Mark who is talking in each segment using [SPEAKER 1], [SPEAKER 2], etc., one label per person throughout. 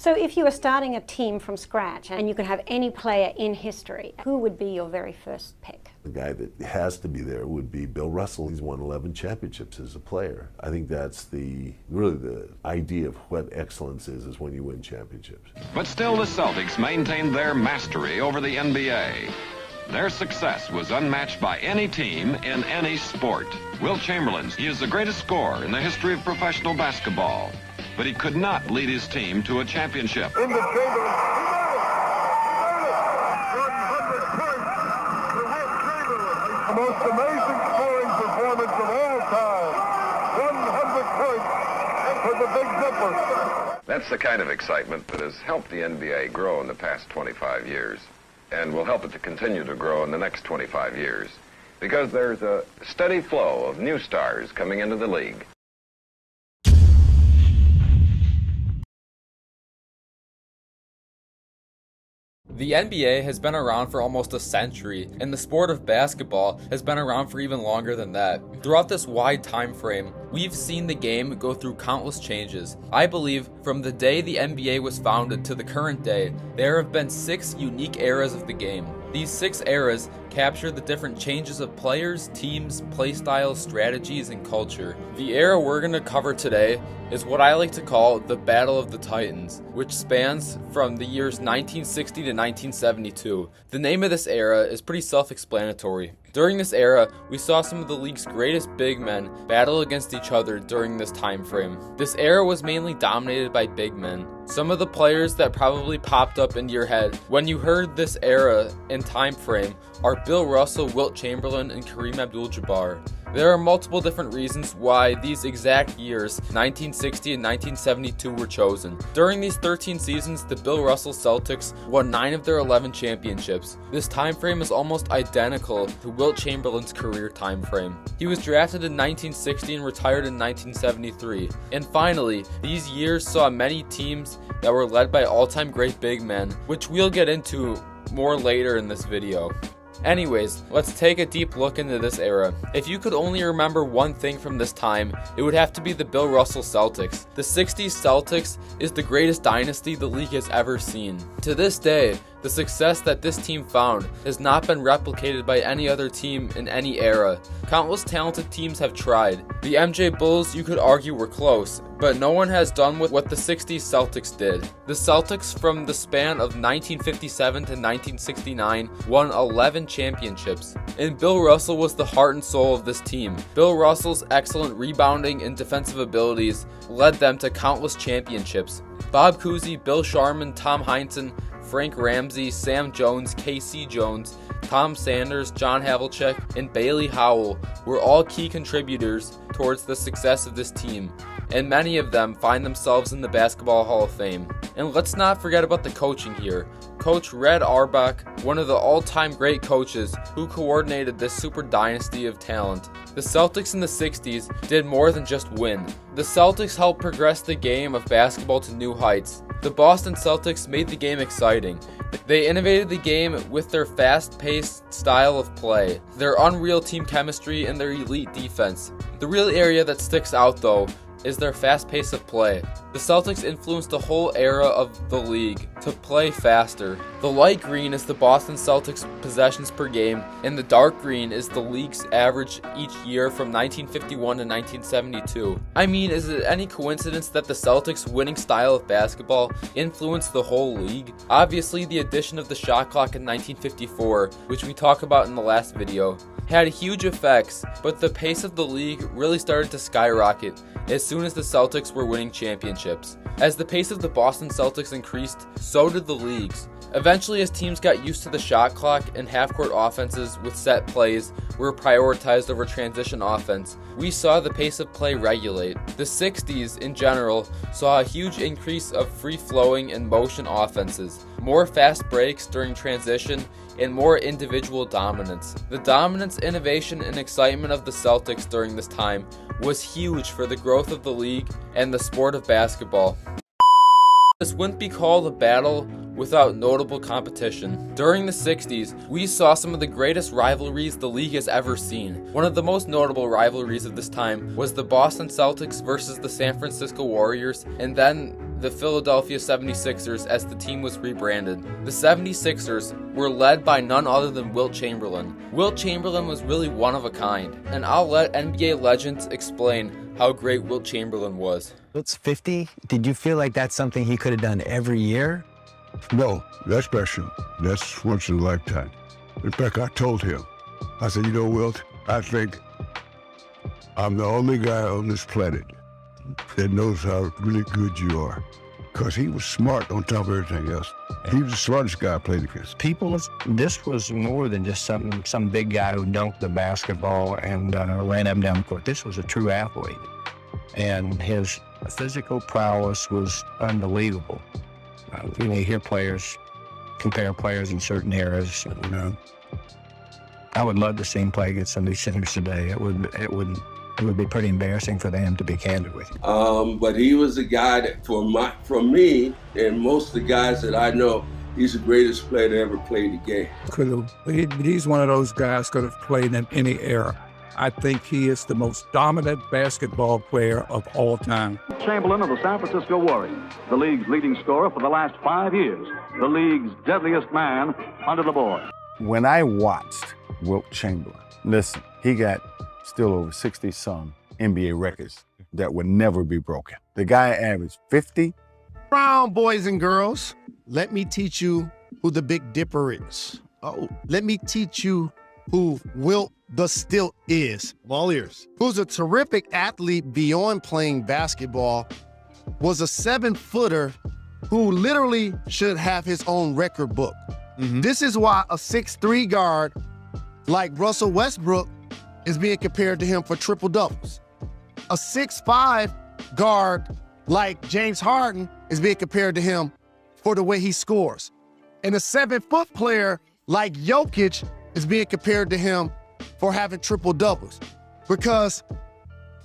[SPEAKER 1] So if you were starting a team from scratch and you could have any player in history, who would be your very first pick?
[SPEAKER 2] The guy that has to be there would be Bill Russell. He's won 11 championships as a player. I think that's really the idea of what excellence is when you win championships.
[SPEAKER 3] But still the Celtics maintained their mastery over the NBA. Their success was unmatched by any team in any sport. Wilt Chamberlain, he is the greatest scorer in the history of professional basketball, but he could not lead his team to a championship.
[SPEAKER 4] Into Chamberlain. The most amazing scoring performance of all time. 100 points for the Big Dipper.
[SPEAKER 3] That's the kind of excitement that has helped the NBA grow in the past 25 years and will help it to continue to grow in the next 25 years because there's a steady flow of new stars coming into the league.
[SPEAKER 5] The NBA has been around for almost a century, and the sport of basketball has been around for even longer than that. Throughout this wide time frame, we've seen the game go through countless changes. I believe from the day the NBA was founded to the current day, there have been 6 unique eras of the game. These 6 eras capture the different changes of players, teams, play styles, strategies, and culture. The era we're going to cover today is what I like to call the Battle of the Titans, which spans from the years 1960 to 1972. The name of this era is pretty self-explanatory. During this era, we saw some of the league's greatest big men battle against each other during this time frame. This era was mainly dominated by big men. Some of the players that probably popped up into your head when you heard this era and time frame are Bill Russell, Wilt Chamberlain, and Kareem Abdul-Jabbar. There are multiple different reasons why these exact years, 1960 and 1972, were chosen. During these 13 seasons, the Bill Russell Celtics won 9 of their 11 championships. This time frame is almost identical to Wilt Chamberlain's career time frame. He was drafted in 1960 and retired in 1973. And finally, these years saw many teams that were led by all-time great big men, which we'll get into more later in this video. Anyways, let's take a deep look into this era. If you could only remember one thing from this time, it would have to be the Bill Russell Celtics. The 60s Celtics is the greatest dynasty the league has ever seen. To this day, the success that this team found has not been replicated by any other team in any era. Countless talented teams have tried. The MJ Bulls, you could argue, were close, but no one has done what the 60s Celtics did. The Celtics from the span of 1957 to 1969 won 11 championships, and Bill Russell was the heart and soul of this team. Bill Russell's excellent rebounding and defensive abilities led them to countless championships. Bob Cousy, Bill Sharman, Tom Heinsohn, Frank Ramsey, Sam Jones, K.C. Jones, Tom Sanders, John Havlicek, and Bailey Howell were all key contributors towards the success of this team, and many of them find themselves in the Basketball Hall of Fame. And let's not forget about the coaching here. Coach Red Auerbach, one of the all-time great coaches who coordinated this super dynasty of talent. The Celtics in the 60s did more than just win. The Celtics helped progress the game of basketball to new heights. The Boston Celtics made the game exciting. They innovated the game with their fast-paced style of play, their unreal team chemistry, and their elite defense. The real area that sticks out, though, is their fast pace of play. The Celtics influenced the whole era of the league to play faster. The light green is the Boston Celtics possessions per game, and the dark green is the league's average each year from 1951 to 1972. I mean, is it any coincidence that the Celtics' winning style of basketball influenced the whole league? Obviously, the addition of the shot clock in 1954, which we talked about in the last video, had huge effects, but the pace of the league really started to skyrocket as soon as the Celtics were winning championships. As the pace of the Boston Celtics increased, so did the league's. Eventually, as teams got used to the shot clock and half-court offenses with set plays were prioritized over transition offense, we saw the pace of play regulate. The 60s, in general, saw a huge increase of free-flowing and motion offenses, more fast breaks during transition, and more individual dominance. The dominance, innovation, and excitement of the Celtics during this time was huge for the growth of the league and the sport of basketball. This wouldn't be called a battle without notable competition. During the 60s, we saw some of the greatest rivalries the league has ever seen. One of the most notable rivalries of this time was the Boston Celtics versus the San Francisco Warriors, and then the Philadelphia 76ers as the team was rebranded. The 76ers were led by none other than Wilt Chamberlain. Wilt Chamberlain was really one of a kind, and I'll let NBA legends explain how great Wilt Chamberlain was.
[SPEAKER 6] Wilt's 50. Did you feel like that's something he could have done every year?
[SPEAKER 7] No, that's special. That's once in a lifetime. In fact, I told him, I said, you know, Wilt, I think I'm the only guy on this planet that knows how really good you are. Because he was smart on top of everything else. He was the smartest guy I played against.
[SPEAKER 6] This was more than just some big guy who dunked the basketball and ran up and down the court. This was a true athlete. And his physical prowess was unbelievable. You hear players compare players in certain eras. I would love to see him play against some of these centers today. It would be pretty embarrassing for them, to be candid with you.
[SPEAKER 8] But he was a guy that, for me, and most of the guys that I know, he's the greatest player that ever played the game.
[SPEAKER 9] He's one of those guys could have played in any era. I think he is the most dominant basketball player of all time.
[SPEAKER 4] Chamberlain of the San Francisco Warriors, the league's leading scorer for the last 5 years, the league's deadliest man under the board.
[SPEAKER 10] When I watched Wilt Chamberlain, listen, he got still over 60-some NBA records that would never be broken. The guy averaged 50.
[SPEAKER 11] Brown boys and girls, let me teach you who the Big Dipper is. Oh, let me teach you who Wilt the Stilt is. I'm all ears. Who's a terrific athlete beyond playing basketball, was a 7-footer who literally should have his own record book. This is why a 6'3" guard like Russell Westbrook is being compared to him for triple doubles. A 6'5" guard like James Harden is being compared to him for the way he scores. And a 7-foot player like Jokic is being compared to him for having triple doubles, because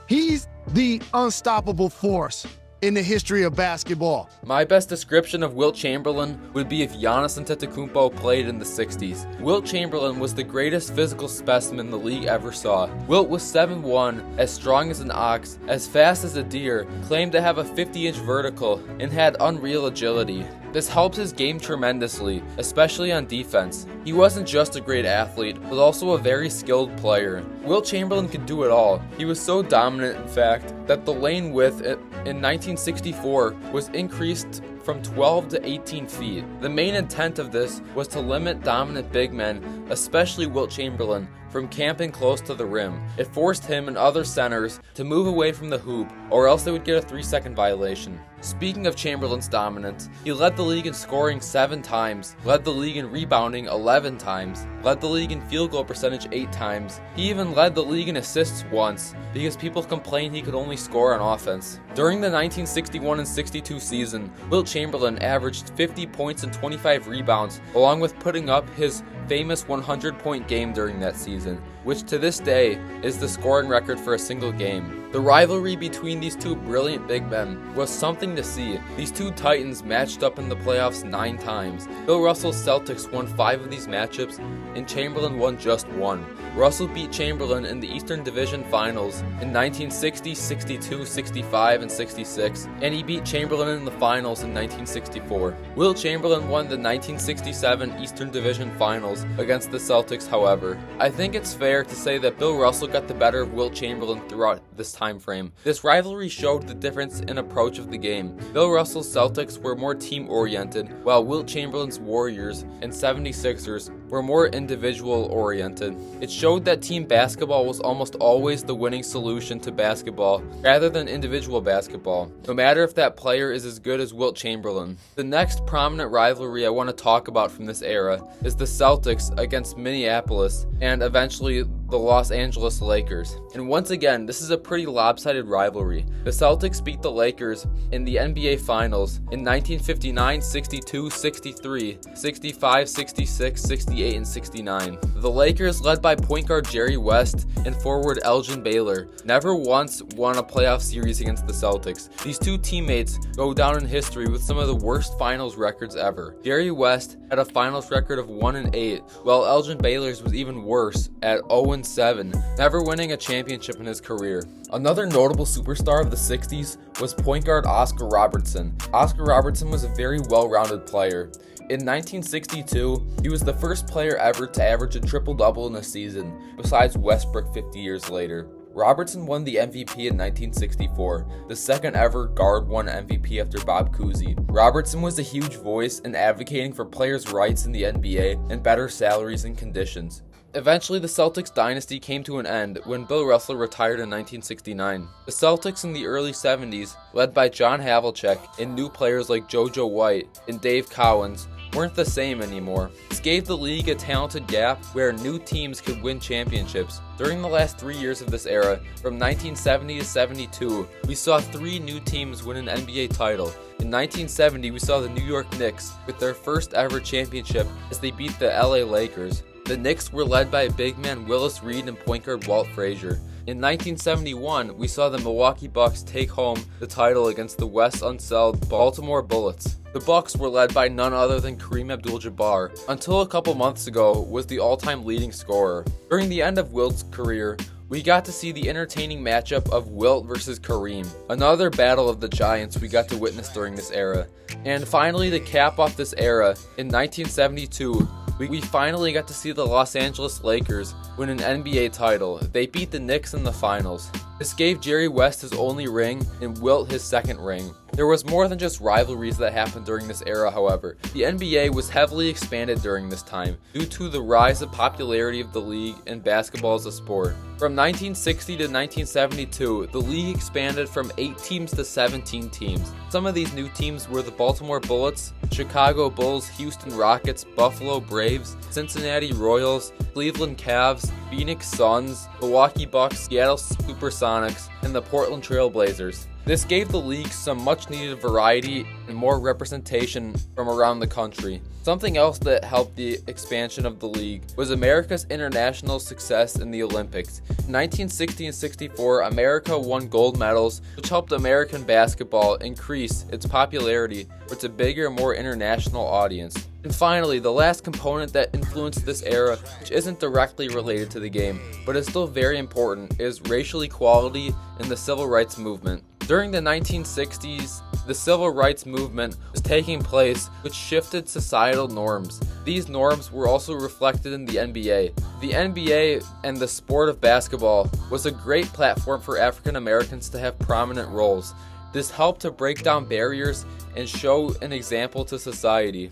[SPEAKER 11] he's the unstoppable force in the history of basketball.
[SPEAKER 5] My best description of Wilt Chamberlain would be if Giannis Antetokounmpo played in the 60s. Wilt Chamberlain was the greatest physical specimen the league ever saw. Wilt was 7'1", as strong as an ox, as fast as a deer, claimed to have a 50-inch vertical, and had unreal agility. This helps his game tremendously, especially on defense. He wasn't just a great athlete, but also a very skilled player. Wilt Chamberlain could do it all. He was so dominant, in fact, that the lane width in 1964 was increased from 12 to 18 feet. The main intent of this was to limit dominant big men, especially Wilt Chamberlain, from camping close to the rim. It forced him and other centers to move away from the hoop, or else they would get a 3-second violation. Speaking of Chamberlain's dominance, he led the league in scoring 7 times, led the league in rebounding 11 times, led the league in field goal percentage 8 times. He even led the league in assists once, because people complained he could only score on offense. During the 1961 and 62 season, Wilt Chamberlain averaged 50 points and 25 rebounds, along with putting up his famous 100-point game during that season, which to this day is the scoring record for a single game. The rivalry between these two brilliant big men was something to see. These two titans matched up in the playoffs 9 times. Bill Russell's Celtics won 5 of these matchups, and Chamberlain won just 1. Russell beat Chamberlain in the Eastern Division Finals in 1960, 62, 65, and 66, and he beat Chamberlain in the Finals in 1964. Wilt Chamberlain won the 1967 Eastern Division Finals against the Celtics, however. I think it's fair to say that Bill Russell got the better of Wilt Chamberlain throughout this time frame. This rivalry showed the difference in approach of the game. Bill Russell's Celtics were more team-oriented, while Wilt Chamberlain's Warriors and 76ers were more individual-oriented. It showed that team basketball was almost always the winning solution to basketball, rather than individual basketball, no matter if that player is as good as Wilt Chamberlain. The next prominent rivalry I want to talk about from this era is the Celtics against Minneapolis, and eventually the Los Angeles Lakers. And once again, this is a pretty lopsided rivalry. The Celtics beat the Lakers in the NBA Finals in 1959, 62, 63, 65, 66, 68, 68 and 69. The Lakers, led by point guard Jerry West and forward Elgin Baylor, never once won a playoff series against the Celtics. These two teammates go down in history with some of the worst finals records ever. Jerry West had a finals record of 1-8, while Elgin Baylor's was even worse at 0-7, never winning a championship in his career. Another notable superstar of the 60s was point guard Oscar Robertson. Oscar Robertson was a very well-rounded player. In 1962, he was the first player ever to average a triple-double in a season, besides Westbrook 50 years later. Robertson won the MVP in 1964, the second ever guard won MVP after Bob Cousy. Robertson was a huge voice in advocating for players' rights in the NBA and better salaries and conditions. Eventually, the Celtics dynasty came to an end when Bill Russell retired in 1969. The Celtics in the early 70s, led by John Havlicek and new players like JoJo White and Dave Cowens, weren't the same anymore. This gave the league a talented gap where new teams could win championships. During the last 3 years of this era, from 1970 to 72, we saw 3 new teams win an NBA title. In 1970, we saw the New York Knicks with their first ever championship as they beat the LA Lakers. The Knicks were led by big man Willis Reed and point guard Walt Frazier. In 1971, we saw the Milwaukee Bucks take home the title against the West unsettled Baltimore Bullets. The Bucks were led by none other than Kareem Abdul-Jabbar, until a couple months ago was the all-time leading scorer. During the end of Wilt's career, we got to see the entertaining matchup of Wilt versus Kareem, another battle of the giants we got to witness during this era. And finally, to cap off this era, in 1972, we finally got to see the Los Angeles Lakers win an NBA title. They beat the Knicks in the finals. This gave Jerry West his only ring and Wilt his second ring. There was more than just rivalries that happened during this era, however. The NBA was heavily expanded during this time due to the rise of popularity of the league and basketball as a sport. From 1960 to 1972, the league expanded from 8 teams to 17 teams. Some of these new teams were the Baltimore Bullets, Chicago Bulls, Houston Rockets, Buffalo Braves, Cincinnati Royals, Cleveland Cavs, Phoenix Suns, Milwaukee Bucks, Seattle Supersonics, and the Portland Trail Blazers. This gave the league some much needed variety and more representation from around the country. Something else that helped the expansion of the league was America's international success in the Olympics. In 1960 and 64, America won gold medals, which helped American basketball increase its popularity with a bigger, more international audience. And finally, the last component that influenced this era, which isn't directly related to the game, but is still very important, is racial equality and the civil rights movement. During the 1960s, the civil rights movement was taking place, which shifted societal norms. These norms were also reflected in the NBA. The NBA and the sport of basketball was a great platform for African Americans to have prominent roles. This helped to break down barriers and show an example to society.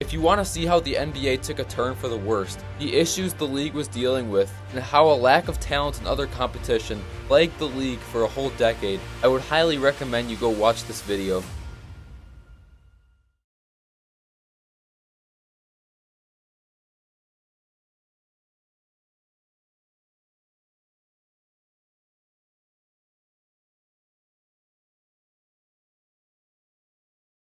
[SPEAKER 5] If you want to see how the NBA took a turn for the worst, the issues the league was dealing with, and how a lack of talent and other competition plagued the league for a whole decade, I would highly recommend you go watch this video.